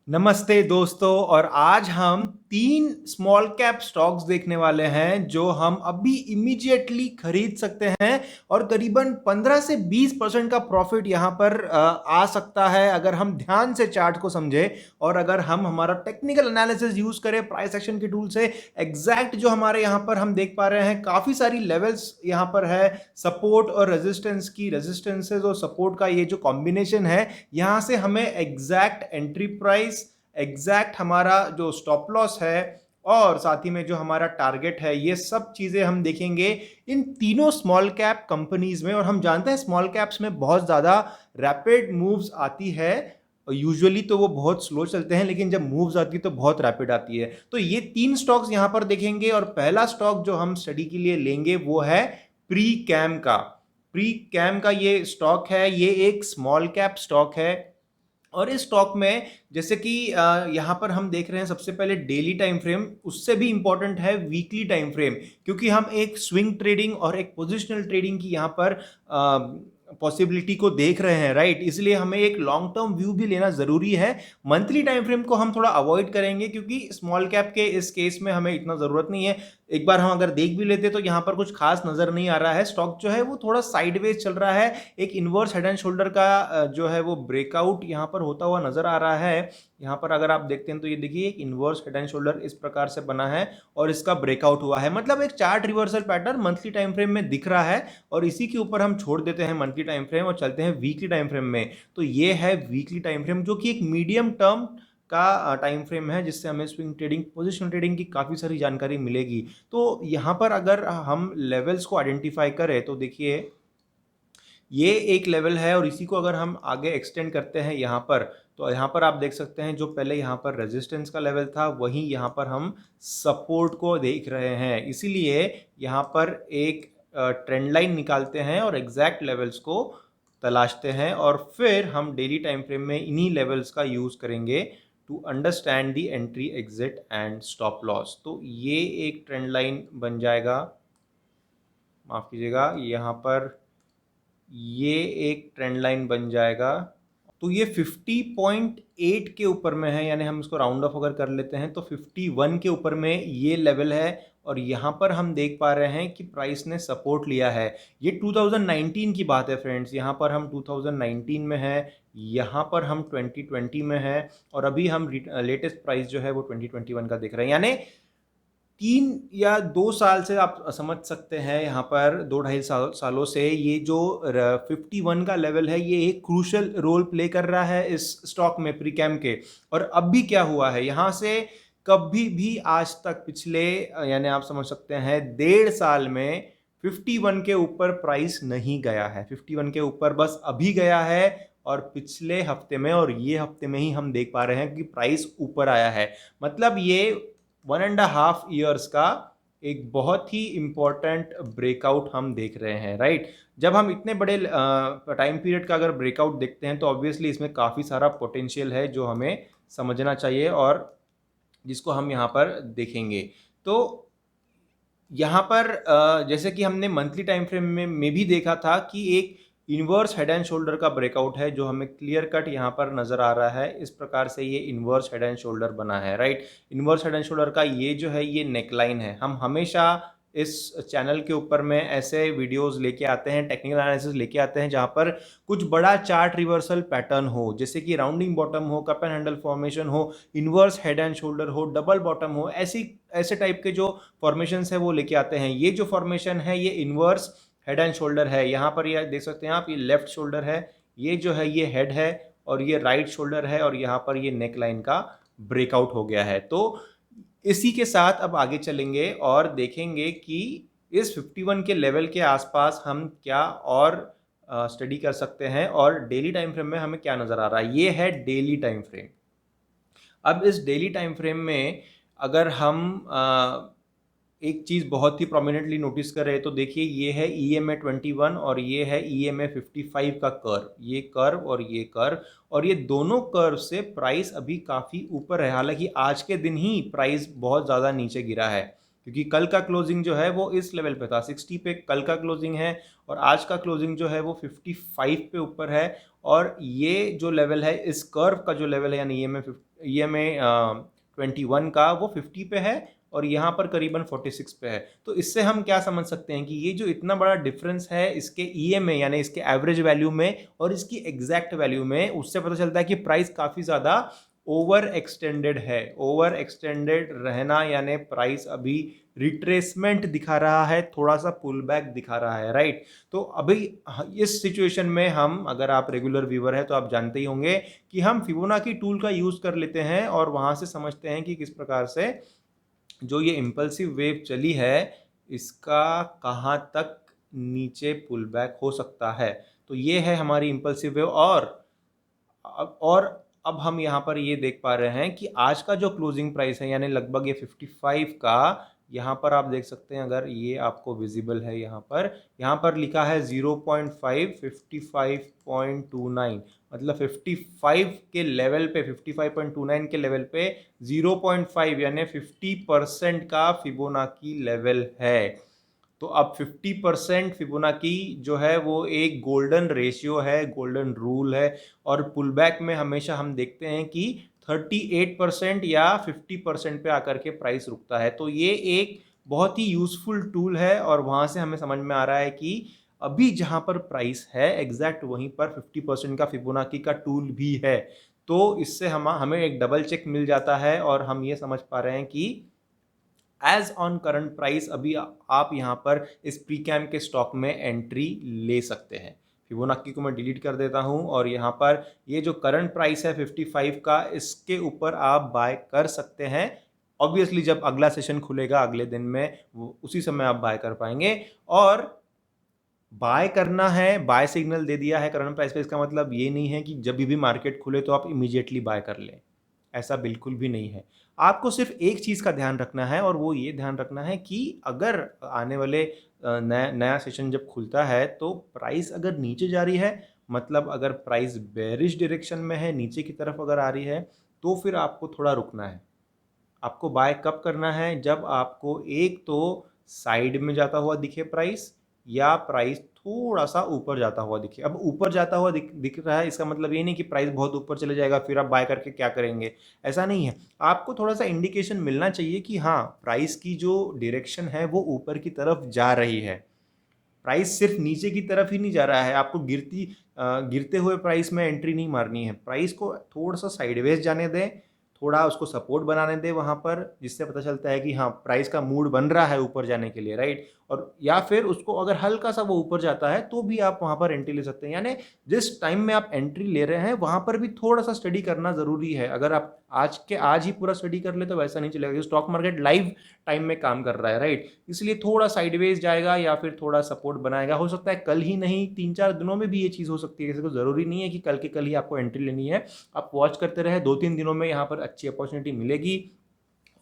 नमस्ते दोस्तों। और आज हम तीन स्मॉल कैप स्टॉक्स देखने वाले हैं जो हम अभी इमीडिएटली खरीद सकते हैं और करीबन 15 से 20% का प्रॉफिट यहां पर आ सकता है अगर हम ध्यान से चार्ट को समझे और अगर हम हमारा टेक्निकल एनालिसिस यूज करें प्राइस एक्शन के टूल से। एग्जैक्ट जो हमारे यहां पर हम देख पा रहे हैं काफी सारी लेवल्स यहां पर है, सपोर्ट और रेजिस्टेंस की, रेजिस्टेंसेस और सपोर्ट का ये जो कॉम्बिनेशन है यहां से हमें एग्जैक्ट एंट्री प्राइस, एग्जैक्ट हमारा जो स्टॉप लॉस है और साथ ही में जो हमारा टारगेट है, ये सब चीजें हम देखेंगे इन तीनों स्मॉल कैप कंपनीज में। और हम जानते हैं स्मॉल कैप्स में बहुत ज्यादा रैपिड मूव्स आती है। यूजुअली तो वो बहुत स्लो चलते हैं लेकिन जब मूव्स आती है तो बहुत रैपिड आती है। तो ये तीन स्टॉक्स यहां पर देखेंगे और पहला स्टॉक जो हम स्टडी के लिए लेंगे वो है प्री कैम का। प्री कैम का ये स्टॉक है, ये एक स्मॉल कैप स्टॉक है और इस स्टॉक में जैसे कि यहाँ पर हम देख रहे हैं सबसे पहले डेली टाइम फ्रेम, उससे भी इंपॉर्टेंट है वीकली टाइम फ्रेम, क्योंकि हम एक स्विंग ट्रेडिंग और एक पोजिशनल ट्रेडिंग की यहाँ पर पॉसिबिलिटी को देख रहे हैं, राइट। इसलिए हमें एक लॉन्ग टर्म व्यू भी लेना जरूरी है। मंथली टाइम फ्रेम को हम थोड़ा अवॉइड करेंगे क्योंकि स्मॉल कैप के इस केस में हमें इतना जरूरत नहीं है। एक बार हम अगर देख भी लेते तो यहाँ पर कुछ खास नजर नहीं आ रहा है। स्टॉक जो है वो थोड़ा साइडवेज चल रहा है, एक इनवर्स हेड एंड शोल्डर का जो है वो ब्रेकआउट यहाँ पर होता हुआ नजर आ रहा है। यहाँ पर अगर आप देखते हैं तो ये देखिए एक इनवर्स हेड एंड शोल्डर इस प्रकार से बना है और इसका ब्रेकआउट हुआ है, मतलब एक chart reversal pattern monthly time frame में दिख रहा है। और इसी के ऊपर हम छोड़ देते हैं मंथली टाइम फ्रेम और चलते हैं वीकली टाइम फ्रेम में। तो ये है वीकली टाइम फ्रेम जो कि एक मीडियम टर्म का टाइम फ्रेम है जिससे हमें स्विंग ट्रेडिंग, पोजिशनल ट्रेडिंग की काफ़ी सारी जानकारी मिलेगी। तो यहाँ पर अगर हम लेवल्स को आइडेंटिफाई करें तो देखिए ये एक लेवल है और इसी को अगर हम आगे एक्सटेंड करते हैं यहाँ पर, तो यहाँ पर आप देख सकते हैं जो पहले यहाँ पर रेजिस्टेंस का लेवल था वहीं यहाँ पर हम सपोर्ट को देख रहे हैं। इसीलिए यहाँ पर एक ट्रेंड लाइन निकालते हैं और एग्जैक्ट लेवल्स को तलाशते हैं और फिर हम डेली टाइम फ्रेम में इन्हीं लेवल्स का यूज़ करेंगे to understand the entry, exit and stop loss. तो ये एक ट्रेंड लाइन बन जाएगा, माफ़ कीजिएगा, यहाँ पर ये एक ट्रेंड लाइन बन जाएगा। तो ये 50.8 के ऊपर में है, यानी हम इसको राउंड ऑफ अगर कर लेते हैं तो 51 के ऊपर में ये लेवल है। और यहाँ पर हम देख पा रहे हैं कि प्राइस ने सपोर्ट लिया है। ये 2019 की बात है फ्रेंड्स, यहाँ पर हम 2019 में है, यहाँ पर हम 2020 में है और अभी हम लेटेस्ट प्राइस जो है वो 2021 का दिख रहे हैं। यानी 3 या 2 साल से आप समझ सकते हैं, यहाँ पर 2 ढाई सालों से ये जो 51 का लेवल है ये एक क्रूशल रोल प्ले कर रहा है इस स्टॉक में, प्रीकैम के। और अब भी क्या हुआ है, यहाँ से कभी भी आज तक पिछले यानी आप समझ सकते हैं 1.5 साल में 51 के ऊपर प्राइस नहीं गया है। 51 के ऊपर बस अभी गया है और पिछले हफ्ते में और ये हफ्ते में ही हम देख पा रहे हैं कि प्राइस ऊपर आया है। मतलब ये 1.5 ईयर्स का एक बहुत ही इंपॉर्टेंट ब्रेकआउट हम देख रहे हैं, राइट। जब हम इतने बड़े टाइम पीरियड का अगर ब्रेकआउट देखते हैं तो ऑब्वियसली इसमें काफ़ी सारा पोटेंशियल है जो हमें समझना चाहिए और जिसको हम यहाँ पर देखेंगे। तो यहाँ पर जैसे कि हमने मंथली टाइम फ्रेम में भी देखा था कि एक इन्वर्स हेड एंड शोल्डर का ब्रेकआउट है जो हमें क्लियर कट यहाँ पर नज़र आ रहा है। इस प्रकार से ये इन्वर्स हेड एंड शोल्डर बना है, right. Inverse head and shoulder का ये जो है ये नेकलाइन है। हम हमेशा इस चैनल के ऊपर में ऐसे वीडियोस लेके आते हैं, टेक्निकल एनालिसिस लेके आते हैं जहाँ पर कुछ बड़ा चार्ट रिवर्सल पैटर्न हो, जैसे कि राउंडिंग बॉटम हो, कप एंड हैंडल फॉर्मेशन हो, इन्वर्स हेड एंड शोल्डर हो, डबल बॉटम हो, ऐसे टाइप के जो फॉर्मेशंस है वो लेके आते हैं। ये जो फॉर्मेशन है ये इन्वर्स हेड एंड शोल्डर है। यहाँ पर ये देख सकते हैं आप, ये लेफ्ट शोल्डर है, ये जो है ये हेड है और ये राइट शोल्डर है और यहाँ पर ये नेक लाइन का ब्रेकआउट हो गया है। तो इसी के साथ अब आगे चलेंगे और देखेंगे कि इस 51 के लेवल के आसपास हम क्या और स्टडी कर सकते हैं और डेली टाइम फ्रेम में हमें क्या नज़र आ रहा है। ये है डेली टाइम फ्रेम। अब इस डेली टाइम फ्रेम में अगर हम एक चीज़ बहुत ही प्रोमिनेंटली नोटिस करें तो देखिए ये है EMA 21 और ये है EMA 55 का कर्व, ये कर्व और ये कर्व, और ये दोनों कर्व से प्राइस अभी काफ़ी ऊपर है। हालांकि आज के दिन ही प्राइस बहुत ज़्यादा नीचे गिरा है। क्योंकि कल का क्लोजिंग जो है वो इस लेवल पे था 60 पे कल का क्लोजिंग है, और आज का क्लोजिंग जो है वो 55 पे ऊपर है। और ये जो लेवल है इस कर्व का जो लेवल है यानी EMA 21 का वो 50 पे है, और यहाँ पर करीबन 46 पे है। तो इससे हम क्या समझ सकते हैं कि ये जो इतना बड़ा डिफरेंस है इसके EMA यानी इसके एवरेज वैल्यू में और इसकी एग्जैक्ट वैल्यू में, उससे पता चलता है कि प्राइस काफ़ी ज़्यादा ओवर एक्सटेंडेड है। ओवर एक्सटेंडेड रहना यानी प्राइस अभी रिट्रेसमेंट दिखा रहा है, थोड़ा सा पुल बैक दिखा रहा है, राइट। तो अभी इस सिचुएशन में हम, अगर आप रेगुलर व्यूअर है तो आप जानते ही होंगे कि हम फिबोनाची टूल का यूज कर लेते हैं और वहां से समझते हैं कि किस प्रकार से जो ये इम्पल्सिव वेव चली है इसका कहाँ तक नीचे पुल बैक हो सकता है। तो ये है हमारी इम्पल्सिव वेव। और अब हम यहाँ पर ये देख पा रहे हैं कि आज का जो क्लोजिंग प्राइस है यानी लगभग ये 55 का, यहाँ पर आप देख सकते हैं, अगर ये आपको विजिबल है, यहाँ पर लिखा है 0.5 55.29, मतलब 55 के लेवल पे 55.29 के लेवल पे 0.5 यानी 50% का फिबोनाची लेवल है। तो अब 50% फिबोनाची जो है वो एक गोल्डन रेशियो है, गोल्डन रूल है। और पुल बैक में हमेशा हम देखते हैं कि 38% या 50% पे आकर के प्राइस रुकता है। तो ये एक बहुत ही यूजफुल टूल है, और वहाँ से हमें समझ में आ रहा है कि अभी जहाँ पर प्राइस है एग्जैक्ट वहीं पर 50% का फिबोनाची का टूल भी है। तो इससे हमें एक डबल चेक मिल जाता है और हम ये समझ पा रहे हैं कि एज ऑन करंट प्राइस अभी आप यहाँ पर इस प्री कैम के स्टॉक में एंट्री ले सकते हैं। फिबोनाची को मैं डिलीट कर देता हूँ और यहाँ पर ये जो करंट प्राइस है 55 का, इसके ऊपर आप बाय कर सकते हैं। ऑब्वियसली जब अगला सेशन खुलेगा अगले दिन में उसी समय आप बाय कर पाएंगे। और बाय करना है, बाय सिग्नल दे दिया है करंट प्राइस पे, इसका मतलब ये नहीं है कि जब भी मार्केट खुले तो आप इमीडिएटली बाय कर लें, ऐसा बिल्कुल भी नहीं है। आपको सिर्फ एक चीज़ का ध्यान रखना है, और वो ये ध्यान रखना है कि अगर आने वाले नया सेशन जब खुलता है तो प्राइस अगर नीचे जा रही है, मतलब अगर प्राइस बेरिश डायरेक्शन में है, नीचे की तरफ अगर आ रही है, तो फिर आपको थोड़ा रुकना है। आपको बाय कब करना है? जब आपको एक तो साइड में जाता हुआ दिखे प्राइस, या प्राइस थोड़ा सा ऊपर जाता हुआ दिखे। अब ऊपर जाता हुआ दिख रहा है, इसका मतलब ये नहीं कि प्राइस बहुत ऊपर चले जाएगा फिर आप बाय करके क्या करेंगे, ऐसा नहीं है। आपको थोड़ा सा इंडिकेशन मिलना चाहिए कि हाँ, प्राइस की जो डायरेक्शन है वो ऊपर की तरफ जा रही है। प्राइस सिर्फ नीचे की तरफ ही नहीं जा रहा है। आपको गिरते हुए प्राइस में एंट्री नहीं मारनी है। प्राइस को थोड़ा सा साइडवेज जाने दें, थोड़ा उसको सपोर्ट बनाने दें वहाँ पर, जिससे पता चलता है कि हाँ, प्राइस का मूड बन रहा है ऊपर जाने के लिए, राइट। और या फिर उसको अगर हल्का सा वो ऊपर जाता है तो भी आप वहाँ पर एंट्री ले सकते हैं। यानी जिस टाइम में आप एंट्री ले रहे हैं वहाँ पर भी थोड़ा सा स्टडी करना ज़रूरी है। अगर आप आज ही पूरा स्टडी कर ले तो वैसा नहीं चलेगा, क्योंकि स्टॉक मार्केट लाइव टाइम में काम कर रहा है, राइट। इसलिए थोड़ा साइडवेज जाएगा या फिर थोड़ा सपोर्ट बनाएगा। हो सकता है कल ही नहीं, 3-4 दिनों में भी ये चीज़ हो सकती है। किसी को ज़रूरी नहीं है कि कल के कल ही आपको एंट्री लेनी है। आप वॉच करते रहे, 2-3 दिनों में यहाँ पर अच्छी अपॉर्चुनिटी मिलेगी।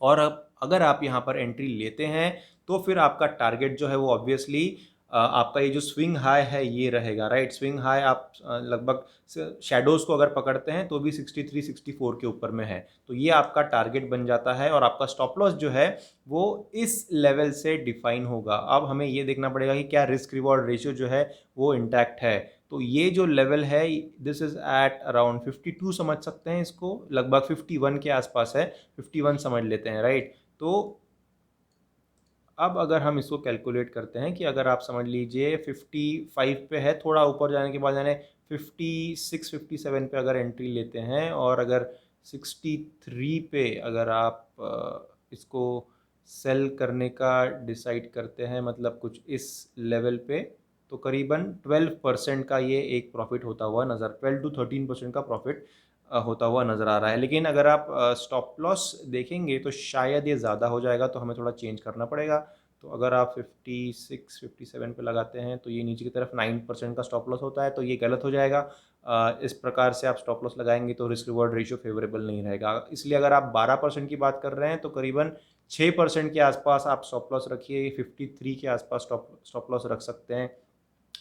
और अब अगर आप यहाँ पर एंट्री लेते हैं तो फिर आपका टारगेट जो है वो ऑब्वियसली आपका ये जो स्विंग हाई है ये रहेगा, राइट। स्विंग हाई आप लगभग शेडोज़ को अगर पकड़ते हैं तो भी 63-64 के ऊपर में है, तो ये आपका टारगेट बन जाता है। और आपका स्टॉप लॉस जो है वो इस लेवल से डिफाइन होगा। अब हमें ये देखना पड़ेगा कि क्या रिस्क रिवॉर्ड रेशियो जो है वो इंटैक्ट है। तो ये जो लेवल है दिस इज़ एट अराउंड 52 समझ सकते हैं इसको, लगभग 51 के आसपास है, 51 समझ लेते हैं, राइट। तो अब अगर हम इसको कैलकुलेट करते हैं कि अगर आप समझ लीजिए 55 पे है, थोड़ा ऊपर जाने के बाद यानी 56-57 पे अगर एंट्री लेते हैं, और अगर 63 पे अगर आप इसको सेल करने का डिसाइड करते हैं, मतलब कुछ इस लेवल पे, तो करीबन 12% का ये एक प्रॉफिट होता हुआ नज़र, 12-13% का प्रॉफिट होता हुआ नज़र आ रहा है। लेकिन अगर आप स्टॉप लॉस देखेंगे तो शायद ये ज़्यादा हो जाएगा, तो हमें थोड़ा चेंज करना पड़ेगा। तो अगर आप 56-57 पे लगाते हैं तो ये नीचे की तरफ 9% का स्टॉप लॉस होता है, तो ये गलत हो जाएगा। इस प्रकार से आप स्टॉप लॉस लगाएंगे तो रिस्क रिवॉर्ड रेशियो फेवरेबल नहीं रहेगा। इसलिए अगर आप 12% की बात कर रहे हैं तो करीबन 6% के आसपास आप स्टॉप लॉस रखिए। 53 के आसपास स्टॉप लॉस रख सकते हैं।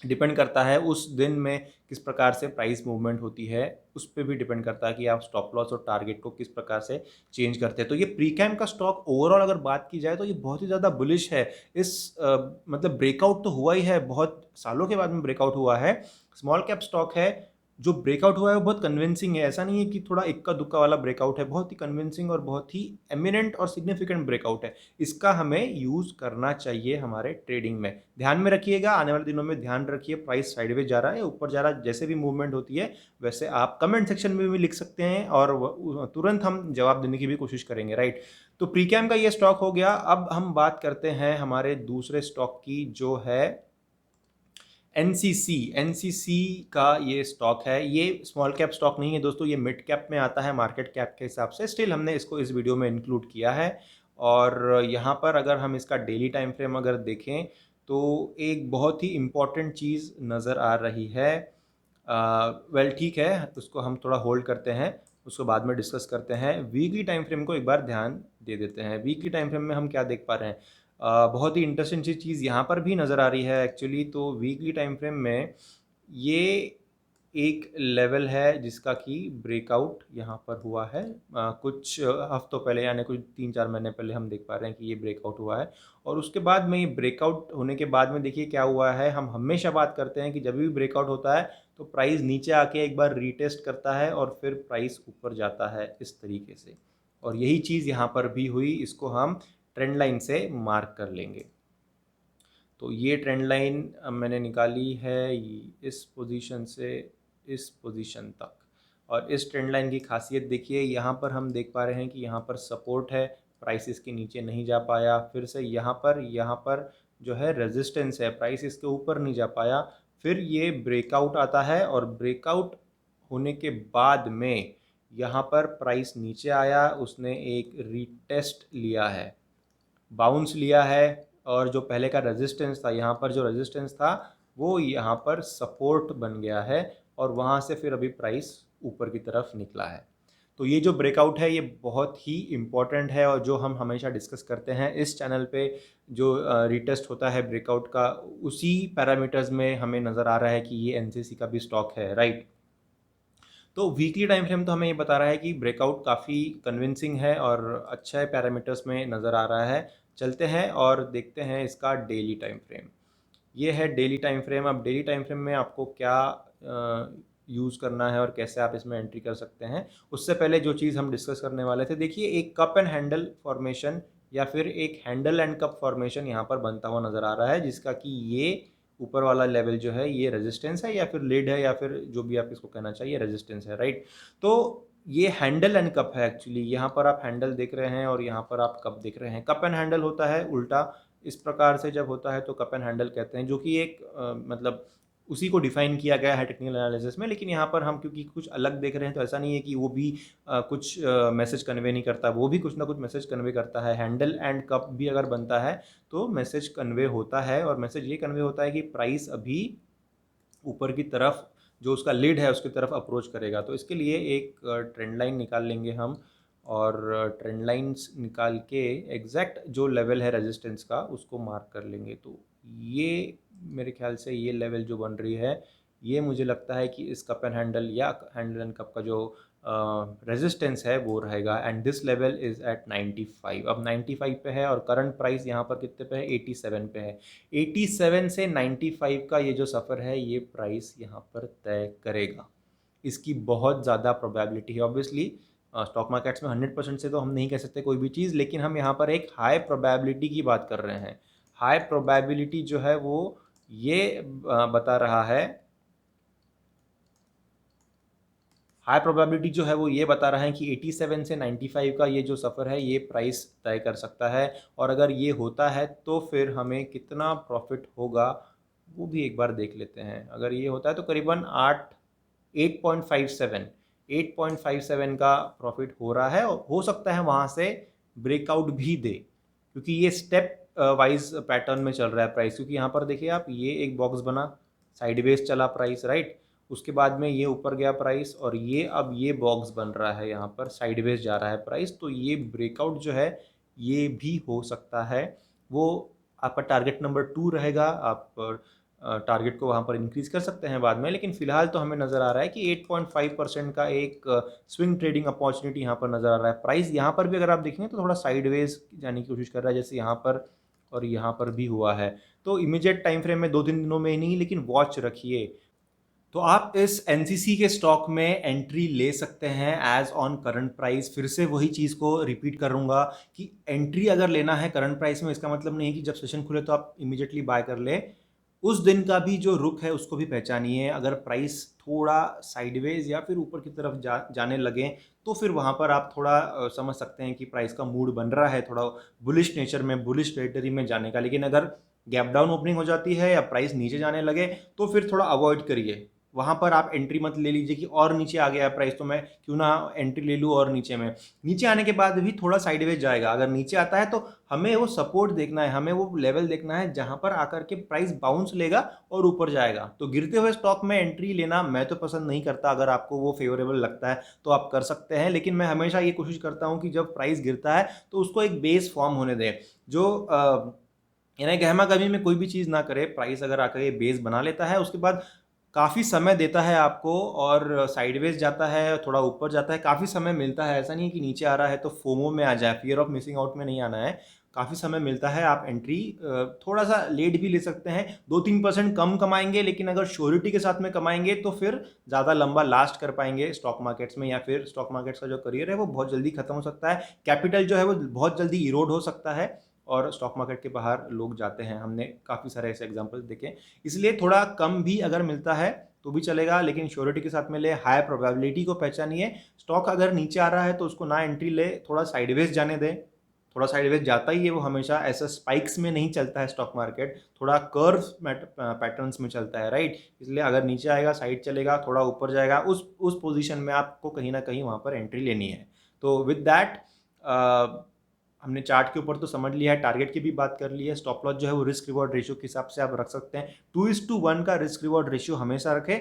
डिपेंड करता है उस दिन में किस प्रकार से प्राइस मूवमेंट होती है, उस पे भी डिपेंड करता है कि आप स्टॉप लॉस और टारगेट को किस प्रकार से चेंज करते हैं। तो ये प्रीकैम का स्टॉक ओवरऑल अगर बात की जाए तो ये बहुत ही ज़्यादा बुलिश है। मतलब ब्रेकआउट तो हुआ ही है, बहुत सालों के बाद में ब्रेकआउट हुआ है। स्मॉल कैप स्टॉक है, जो ब्रेकआउट हुआ है वो बहुत कन्विंसिंग है। ऐसा नहीं है कि थोड़ा इक्का दुक्का वाला ब्रेकआउट है, बहुत ही कन्विंसिंग और बहुत ही एमिनेंट और सिग्निफिकेंट ब्रेकआउट है। इसका हमें यूज़ करना चाहिए हमारे ट्रेडिंग में। ध्यान में रखिएगा, आने वाले दिनों में ध्यान रखिए, प्राइस साइडवेज जा रहा है, ऊपर जा रहा है, जैसे भी मूवमेंट होती है वैसे आप कमेंट सेक्शन में भी लिख सकते हैं और तुरंत हम जवाब देने की भी कोशिश करेंगे, राइट। तो प्रीकैम का ये स्टॉक हो गया। अब हम बात करते हैं हमारे दूसरे स्टॉक की, जो है एनसीसी। एनसीसी का ये स्टॉक है, ये स्मॉल कैप स्टॉक नहीं है दोस्तों, ये मिड कैप में आता है मार्केट कैप के हिसाब से। स्टिल हमने इसको इस वीडियो में इंक्लूड किया है। और यहाँ पर अगर हम इसका डेली टाइम फ्रेम अगर देखें तो एक बहुत ही इम्पॉर्टेंट चीज़ नज़र आ रही है। वेल ठीक है, उसको हम थोड़ा होल्ड करते हैं, उसको बाद में डिस्कस करते हैं। वीकली टाइम फ्रेम को एक बार ध्यान दे देते हैं। वीकली टाइम फ्रेम में हम क्या देख पा रहे हैं, बहुत ही इंटरेस्टिंग चीज़ यहाँ पर भी नज़र आ रही है एक्चुअली। तो वीकली टाइम फ्रेम में ये एक लेवल है जिसका कि ब्रेकआउट यहाँ पर हुआ है। कुछ हफ्तों पहले, यानी कुछ 3-4 महीने पहले हम देख पा रहे हैं कि ये ब्रेकआउट हुआ है। और उसके बाद में ये ब्रेकआउट होने के बाद में देखिए क्या हुआ है। हम हमेशा बात करते हैं कि जब भी ब्रेकआउट होता है तो प्राइस नीचे आके एक बार रीटेस्ट करता है और फिर प्राइस ऊपर जाता है इस तरीके से। और यही चीज़ यहाँ पर भी हुई, इसको हम ट्रेंड लाइन से मार्क कर लेंगे। तो ये ट्रेंड लाइन मैंने निकाली है इस पोजीशन से इस पोजीशन तक। और इस ट्रेंड लाइन की खासियत देखिए, यहाँ पर हम देख पा रहे हैं कि यहाँ पर सपोर्ट है, प्राइस इसके नीचे नहीं जा पाया। फिर से यहाँ पर जो है रेजिस्टेंस है, प्राइस इसके ऊपर नहीं जा पाया। फिर ये ब्रेकआउट आता है और ब्रेकआउट होने के बाद में यहाँ पर प्राइस नीचे आया, उसने एक रीटेस्ट लिया है, बाउंस लिया है। और जो पहले का रेजिस्टेंस था, यहाँ पर जो रेजिस्टेंस था वो यहाँ पर सपोर्ट बन गया है और वहाँ से फिर अभी प्राइस ऊपर की तरफ निकला है। तो ये जो ब्रेकआउट है ये बहुत ही इम्पॉर्टेंट है और जो हम हमेशा डिस्कस करते हैं इस चैनल पे, जो रीटेस्ट होता है ब्रेकआउट का, उसी पैरामीटर्स में हमें नज़र आ रहा है कि ये एनसीसी का भी स्टॉक है, राइट। तो वीकली टाइम फ्रेम तो हमें ये बता रहा है कि ब्रेकआउट काफ़ी कन्विंसिंग है और अच्छा है, पैरामीटर्स में नज़र आ रहा है। चलते हैं और देखते हैं इसका डेली टाइम फ्रेम। ये है डेली टाइम फ्रेम। अब डेली टाइम फ्रेम में आपको क्या यूज़ करना है और कैसे आप इसमें एंट्री कर सकते हैं, उससे पहले जो चीज़ हम डिस्कस करने वाले थे, देखिए एक कप एंड हैंडल फॉर्मेशन या फिर एक हैंडल एंड कप फॉर्मेशन यहाँ पर बनता हुआ नज़र आ रहा है, जिसका कि ये ऊपर वाला लेवल जो है ये रेजिस्टेंस है या फिर लीड है या फिर जो भी आप इसको कहना चाहिए, रेजिस्टेंस है, राइट। तो ये हैंडल एंड कप है एक्चुअली। यहाँ पर आप हैंडल देख रहे हैं और यहाँ पर आप कप देख रहे हैं। कप एंड हैंडल होता है उल्टा, इस प्रकार से जब होता है तो कप एंड हैंडल कहते हैं, जो कि एक मतलब उसी को डिफाइन किया गया है टेक्निकल एनालिसिस में। लेकिन यहाँ पर हम क्योंकि कुछ अलग देख रहे हैं तो ऐसा नहीं है कि वो भी कुछ मैसेज कन्वे नहीं करता, वो भी कुछ ना कुछ मैसेज कन्वे करता है। हैंडल एंड कप भी अगर बनता है तो मैसेज कन्वे होता है और मैसेज ये कन्वे होता है कि प्राइस अभी ऊपर की तरफ, जो उसका लीड है उसकी तरफ अप्रोच करेगा। तो इसके लिए एक ट्रेंड लाइन निकाल लेंगे हम और ट्रेंड लाइंस निकाल के एग्जैक्ट जो लेवल है रेजिस्टेंस का उसको मार्क कर लेंगे। तो ये मेरे ख्याल से ये लेवल जो बन रही है, ये मुझे लगता है कि इस कप एंड हैंडल या हैंडल एंड कप का जो रेजिस्टेंस है वो रहेगा। And this level is at 95। अब 95 पे है और करंट प्राइस यहाँ पर कितने पे है, 87 पे है। 87 से 95 का ये जो सफ़र है ये प्राइस यहाँ पर तय करेगा। इसकी बहुत ज़्यादा प्रोबेबिलिटी है। ऑब्वियसली स्टॉक मार्केट्स में 100% से तो हम नहीं कह सकते कोई भी चीज़, लेकिन हम यहाँ पर एक हाई प्रोबेबिलिटी की बात कर रहे हैं। हाई प्रोबेबिलिटी जो है वो ये बता रहा है, हाई प्रोबेबिलिटी जो है वो ये बता रहा है कि 87 से 95 का ये जो सफ़र है ये प्राइस तय कर सकता है। और अगर ये होता है तो फिर हमें कितना प्रॉफिट होगा वो भी एक बार देख लेते हैं। अगर ये होता है तो करीबन 8.57 का प्रॉफिट हो रहा है और हो सकता है वहाँ से ब्रेकआउट भी दे, क्योंकि ये स्टेप वाइज पैटर्न में चल रहा है प्राइस। क्योंकि यहाँ पर देखिए आप, ये एक बॉक्स बना, साइडवेज चला प्राइस, राइट। उसके बाद में ये ऊपर गया प्राइस और ये अब ये बॉक्स बन रहा है, यहाँ पर साइडवेज जा रहा है प्राइस। तो ये ब्रेकआउट जो है ये भी हो सकता है। वो आपका टारगेट नंबर 2 रहेगा। आप टारगेट को वहाँ पर इंक्रीज कर सकते हैं बाद में, लेकिन फिलहाल तो हमें नज़र आ रहा है कि 8.5% का एक स्विंग ट्रेडिंग अपॉर्चुनिटी यहाँ पर नज़र आ रहा है। प्राइस यहाँ पर भी अगर आप देखेंगे तो थोड़ा साइडवेज जाने की कोशिश कर रहा है, जैसे यहाँ पर और यहाँ पर भी हुआ है। तो इमीडिएट टाइम फ्रेम में 2-3 दिनों में ही नहीं, लेकिन वॉच रखिए। तो आप इस एनसीसी के स्टॉक में एंट्री ले सकते हैं एज ऑन करंट प्राइस। फिर से वही चीज़ को रिपीट करूंगा कि एंट्री अगर लेना है करंट प्राइस में, इसका मतलब नहीं है कि जब सेशन खुले तो आप इमीडिएटली बाय कर ले। उस दिन का भी जो रुख है उसको भी पहचानिए। अगर प्राइस थोड़ा साइडवेज या फिर ऊपर की तरफ जाने लगे तो फिर वहाँ पर आप थोड़ा समझ सकते हैं कि प्राइस का मूड बन रहा है थोड़ा बुलिश नेचर में, बुलिश टेरिटरी में जाने का। लेकिन अगर गैप डाउन ओपनिंग हो जाती है या प्राइस नीचे जाने लगे तो फिर थोड़ा अवॉइड करिए। वहाँ पर आप एंट्री मत ले लीजिए कि और नीचे आ गया प्राइस तो मैं क्यों ना एंट्री ले लूँ और नीचे में। नीचे आने के बाद भी थोड़ा साइडवेज जाएगा। अगर नीचे आता है तो हमें वो सपोर्ट देखना है, हमें वो लेवल देखना है जहाँ पर आकर के प्राइस बाउंस लेगा और ऊपर जाएगा। तो गिरते हुए स्टॉक में एंट्री लेना मैं तो पसंद नहीं करता। अगर आपको वो फेवरेबल लगता है तो आप कर सकते हैं, लेकिन मैं हमेशा ये कोशिश करता हूँ कि जब प्राइस गिरता है तो उसको एक बेस फॉर्म होने दें। जो यानी गहमा गहमी में कोई भी चीज़ ना करे। प्राइस अगर आकर ये बेस बना लेता है उसके बाद काफ़ी समय देता है आपको और साइडवेज जाता है, थोड़ा ऊपर जाता है, काफ़ी समय मिलता है। ऐसा नहीं है कि नीचे आ रहा है तो फोमो में आ जाए, फियर ऑफ मिसिंग आउट में नहीं आना है। काफ़ी समय मिलता है, आप एंट्री थोड़ा सा लेट भी ले सकते हैं। 2-3% कम कमाएंगे, लेकिन अगर श्योरिटी के साथ में कमाएंगे तो फिर ज़्यादा लंबा लास्ट कर पाएंगे स्टॉक मार्केट्स में। या फिर स्टॉक मार्केट्स का जो करियर है वो बहुत जल्दी खत्म हो सकता है, कैपिटल जो है वो बहुत जल्दी इरोड हो सकता है और स्टॉक मार्केट के बाहर लोग जाते हैं। हमने काफ़ी सारे ऐसे एग्जाम्पल्स देखे। इसलिए थोड़ा कम भी अगर मिलता है तो भी चलेगा, लेकिन श्योरिटी के साथ में ले। हाई प्रोबेबिलिटी को पहचानिए। स्टॉक अगर नीचे आ रहा है तो उसको ना एंट्री ले, थोड़ा साइडवेज जाने दें। थोड़ा साइडवेज जाता ही है वो, हमेशा ऐसा स्पाइक्स में नहीं चलता है स्टॉक मार्केट, थोड़ा कर्व पैटर्न्स में चलता है, राइट। इसलिए अगर नीचे आएगा साइड चलेगा, थोड़ा ऊपर जाएगा, उस पोजीशन में आपको कहीं ना कहीं वहाँ पर एंट्री लेनी है। तो विद दैट हमने चार्ट के ऊपर तो समझ लिया है, टारगेट की भी बात कर ली है। स्टॉप लॉस जो है वो रिस्क रिवॉर्ड रेशियो के हिसाब से आप रख सकते हैं। 2:1 का रिस्क रिवॉर्ड रेशियो हमेशा रखें।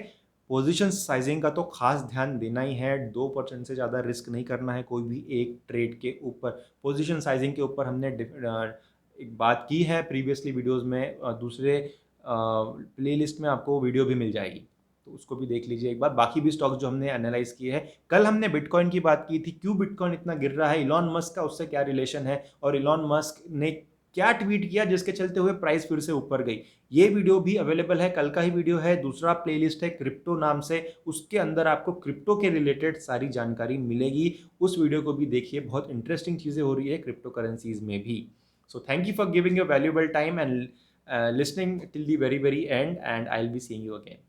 पोजीशन साइजिंग का तो खास ध्यान देना ही है। 2% से ज़्यादा रिस्क नहीं करना है कोई भी एक ट्रेड के ऊपर। पोजीशन साइजिंग के ऊपर हमने एक बात की है प्रीवियसली वीडियोस में, दूसरे प्लेलिस्ट में आपको वीडियो भी मिल जाएगी, तो उसको भी देख लीजिए एक बार। बाकी भी स्टॉक्स जो हमने एनालाइज किए हैं, कल हमने बिटकॉइन की बात की थी, क्यों बिटकॉइन इतना गिर रहा है, इलॉन मस्क का उससे क्या रिलेशन है और इलॉन मस्क ने क्या ट्वीट किया जिसके चलते हुए प्राइस फिर से ऊपर गई। ये वीडियो भी अवेलेबल है, कल का ही वीडियो है। दूसरा प्लेलिस्ट है क्रिप्टो नाम से, उसके अंदर आपको क्रिप्टो के रिलेटेड सारी जानकारी मिलेगी। उस वीडियो को भी देखिए, बहुत इंटरेस्टिंग चीज़ें हो रही है क्रिप्टो करेंसीज में भी। So thank you for giving your valuable time and listening till the very end, and I'll be seeing you again.